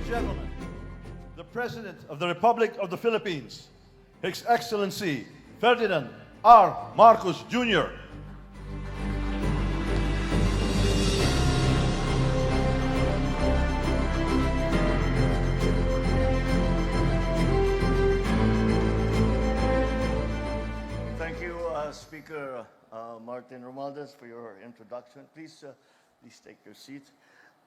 and gentlemen, the President of the Republic of the Philippines, His Excellency Ferdinand R. Marcos Jr. Thank you, Speaker Martin Romualdez, for your introduction. Please take your seat.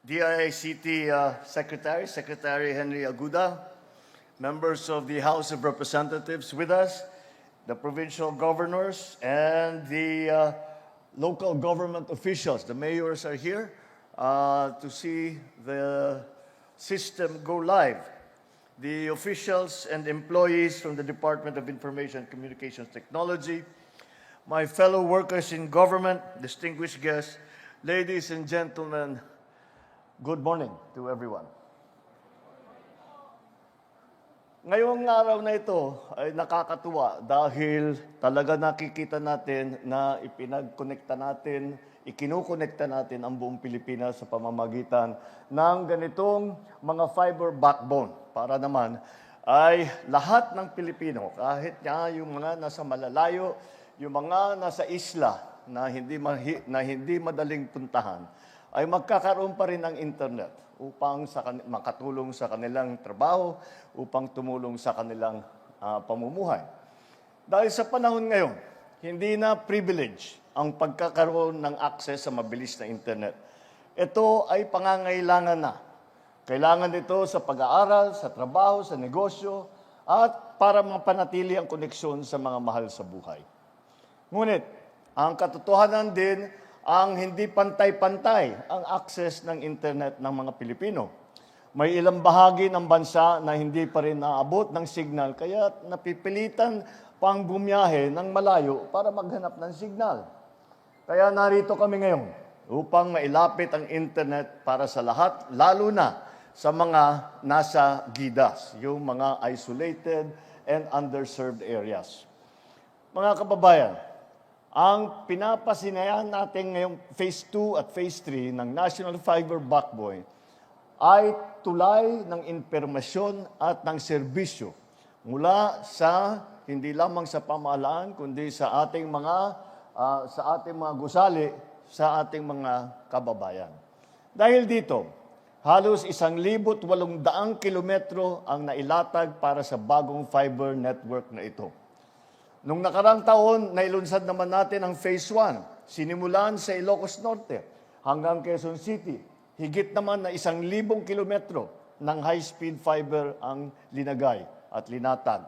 DICT Secretary Henry Aguda, members of the House of Representatives with us, the provincial governors, and the local government officials. The mayors are here to see the system go live. The officials and employees from the Department of Information and Communications Technology, my fellow workers in government, distinguished guests, ladies and gentlemen, good morning to everyone. Ngayong araw na ito ay nakakatuwa dahil talaga nakikita natin na ikinukonekta natin ang buong Pilipinas sa pamamagitan ng ganitong mga fiber backbone para naman ay lahat ng Pilipino, kahit nga yung mga nasa malalayo, yung mga nasa isla na hindi madaling puntahan, ay magkakaroon pa rin ng internet upang makatulong sa kanilang trabaho, upang tumulong sa kanilang pamumuhay. Dahil sa panahon ngayon, hindi na privilege ang pagkakaroon ng access sa mabilis na internet. Ito ay pangangailangan na. Kailangan ito sa pag-aaral, sa trabaho, sa negosyo, at para mapanatili ang koneksyon sa mga mahal sa buhay. Ngunit, ang katotohanan din, ang hindi pantay-pantay ang access ng internet ng mga Pilipino. May ilang bahagi ng bansa na hindi pa rin naabot ng signal, kaya napipilitan pang bumiyahe ng malayo para maghanap ng signal. Kaya narito kami ngayon upang mailapit ang internet para sa lahat, lalo na sa mga nasa gidas, yung mga isolated and underserved areas. Mga kababayan, ang pinapasinayan natin ngayong Phase 2 at Phase 3 ng National Fiber Backbone ay tulay ng impormasyon at ng serbisyo mula sa hindi lamang sa pamahalaan kundi sa ating mga gusali, sa ating mga kababayan. Dahil dito, halos 1,800 kilometro ang nailatag para sa bagong fiber network na ito. Nung nakarang taon, nailunsad naman natin ang Phase 1, sinimulan sa Ilocos Norte hanggang Quezon City. Higit naman na 1,000 kilometro ng high-speed fiber ang linagay at linatag.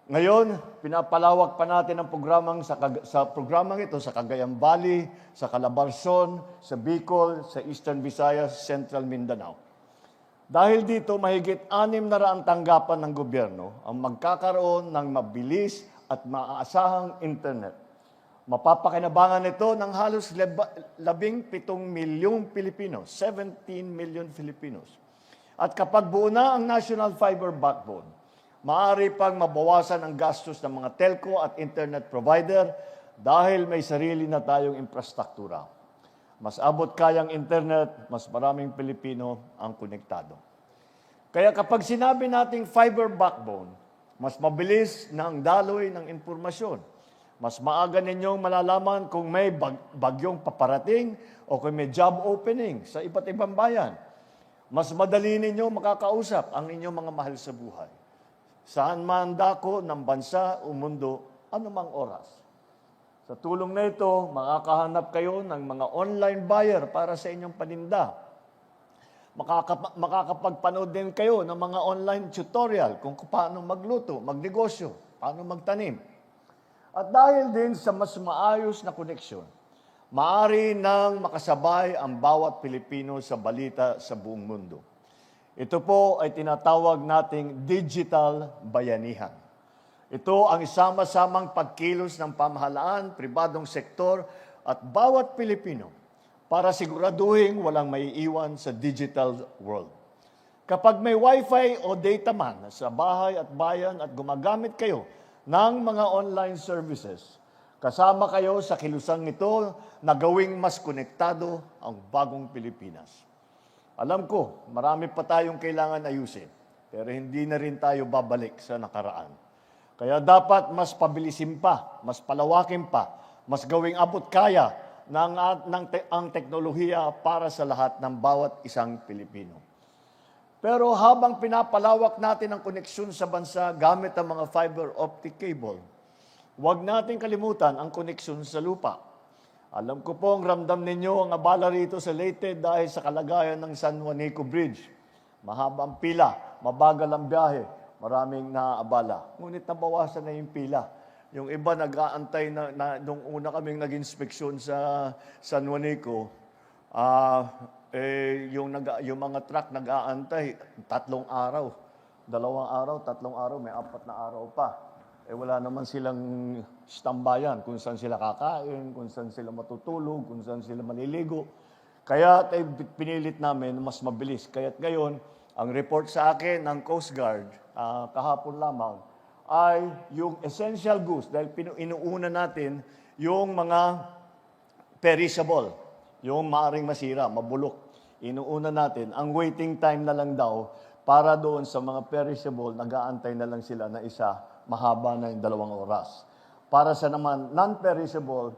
Ngayon, pinapalawak pa natin ang programang ito sa Cagayan Valley, sa Calabarzon, sa Bicol, sa Eastern Visayas, Central Mindanao. Dahil dito, mahigit 600 tanggapan ng gobyerno ang magkakaroon ng mabilis at maaasahang internet. Mapapakinabangan ito ng halos 17 milyong Pilipino, 17 million Filipinos. At kapag buo na ang National Fiber Backbone, maaari pang mabawasan ang gastos ng mga telco at internet provider dahil may sarili na tayong infrastruktura. Mas abot kayang internet, mas maraming Pilipino ang konektado. Kaya kapag sinabi nating fiber backbone, mas mabilis na ang daloy ng impormasyon. Mas maaga ninyong malalaman kung may bagyong paparating o kung may job opening sa iba't ibang bayan. Mas madali ninyo makakausap ang inyong mga mahal sa buhay. Saan man dako ng bansa o mundo, anumang oras. Sa tulong na ito, makakahanap kayo ng mga online buyer para sa inyong paninda. Makakapagpanood din kayo ng mga online tutorial kung paano magluto, magnegosyo, paano magtanim. At dahil din sa mas maayos na koneksyon, maaari nang makasabay ang bawat Pilipino sa balita sa buong mundo. Ito po ay tinatawag nating digital bayanihan. Ito ang isama-samang pagkilos ng pamahalaan, pribadong sektor at bawat Pilipino para siguraduhin walang maiiwan sa digital world. Kapag may wifi o data man sa bahay at bayan at gumagamit kayo ng mga online services, kasama kayo sa kilusang ito na gawing mas konektado ang bagong Pilipinas. Alam ko, marami pa tayong kailangan ayusin, pero hindi na rin tayo babalik sa nakaraan. Kaya dapat mas pabilisin pa, mas palawakin pa, mas gawing abot kaya ang teknolohiya para sa lahat ng bawat isang Pilipino. Pero habang pinapalawak natin ang koneksyon sa bansa gamit ang mga fiber optic cable, huwag natin kalimutan ang koneksyon sa lupa. Alam ko pong ramdam ninyo ang abala rito sa Leyte dahil sa kalagayan ng San Juanico Bridge. Mahabang pila, mabagal ang biyahe, maraming naaabala. Ngunit nabawasan na yung pila. Yung iba nag-aantay nung una kaming nag-inspeksyon sa San Juanico, yung mga truck nag-aantay 3 araw. 2 araw, 3 araw, may 4 na araw pa. Wala naman silang stambayan kung saan sila kakain, kung saan sila matutulog, kung saan sila maliligo. Kaya pinilit namin mas mabilis. Kaya't ngayon, ang report sa akin ng Coast Guard kahapon lamang ay yung essential goods dahil inuuna natin yung mga perishable, yung maaring masira, mabulok. Inuuna natin, ang waiting time na lang daw para doon sa mga perishable, nag-aantay na lang sila na isa, mahaba na yung 2 oras. Para sa naman non-perishable,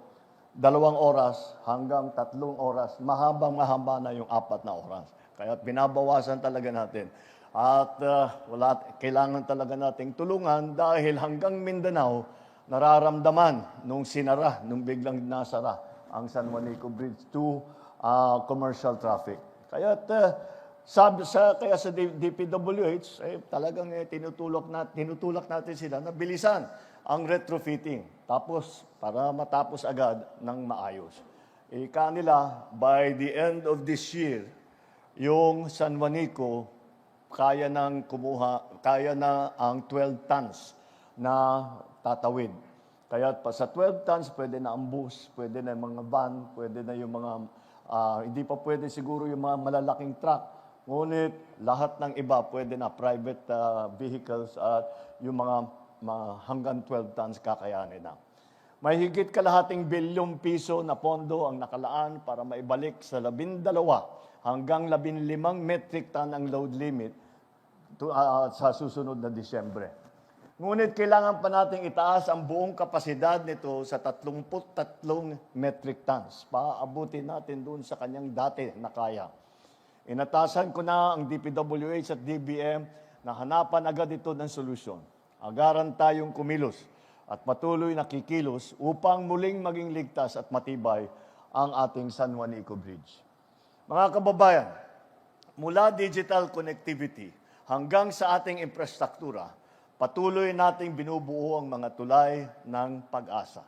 2 oras hanggang 3 oras, mahaba na yung 4 na oras. Kaya binabawasan talaga natin. At kailangan talaga nating tulungan dahil hanggang Mindanao, nararamdaman nung sinara, nung biglang nasara ang San Juanico Bridge to commercial traffic. Kaya sa DPWH, talagang tinutulak natin sila na bilisan ang retrofitting. Tapos, para matapos agad ng maayos. Kanila, by the end of this year, yung San Juanico, kaya na ang 12 tons na tatawid. Kaya pa sa 12 tons, pwede na ang bus, pwede na yung mga van, pwede na yung mga, hindi pa pwede siguro yung mga malalaking truck. Ngunit lahat ng iba, pwede na private vehicles at yung mga hanggang 12 tons kakayanin na. May higit kalahating bilyong piso na pondo ang nakalaan para maibalik sa 12 hanggang 15 metric ton ang load limit sa susunod na Disyembre. Ngunit kailangan pa nating itaas ang buong kapasidad nito sa 33 metric tons. Paabutin natin doon sa kanyang dati na kaya. Inatasan ko na ang DPWH at DBM na hanapan agad ito ng solusyon. Agaran tayong kumilos at patuloy na kikilos upang muling maging ligtas at matibay ang ating San Juanico Bridge. Mga kababayan, mula digital connectivity hanggang sa ating infrastruktura, patuloy nating binubuo ang mga tulay ng pag-asa.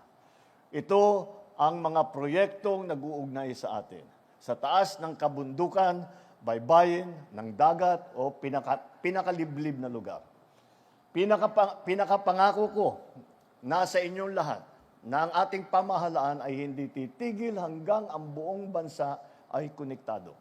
Ito ang mga proyektong nag-uugnay sa atin. Sa taas ng kabundukan, baybayin, ng dagat o pinakaliblib na lugar. Pinakapangako ko, nasa inyong lahat, na ang ating pamahalaan ay hindi titigil hanggang ang buong bansa ay konektado.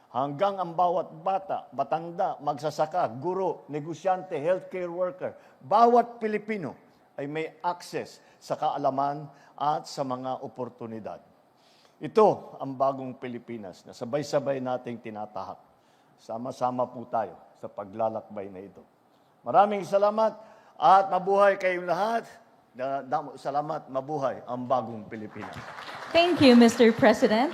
Hanggang ang bawat bata, matanda, magsasaka, guro, negosyante, healthcare worker, bawat Pilipino ay may access sa kaalaman at sa mga oportunidad. Ito ang bagong Pilipinas na sabay-sabay nating tinatahak. Sama-sama po tayo sa paglalakbay na ito. Maraming salamat at mabuhay kayong lahat. Salamat, mabuhay ang bagong Pilipinas. Thank you, Mr. President.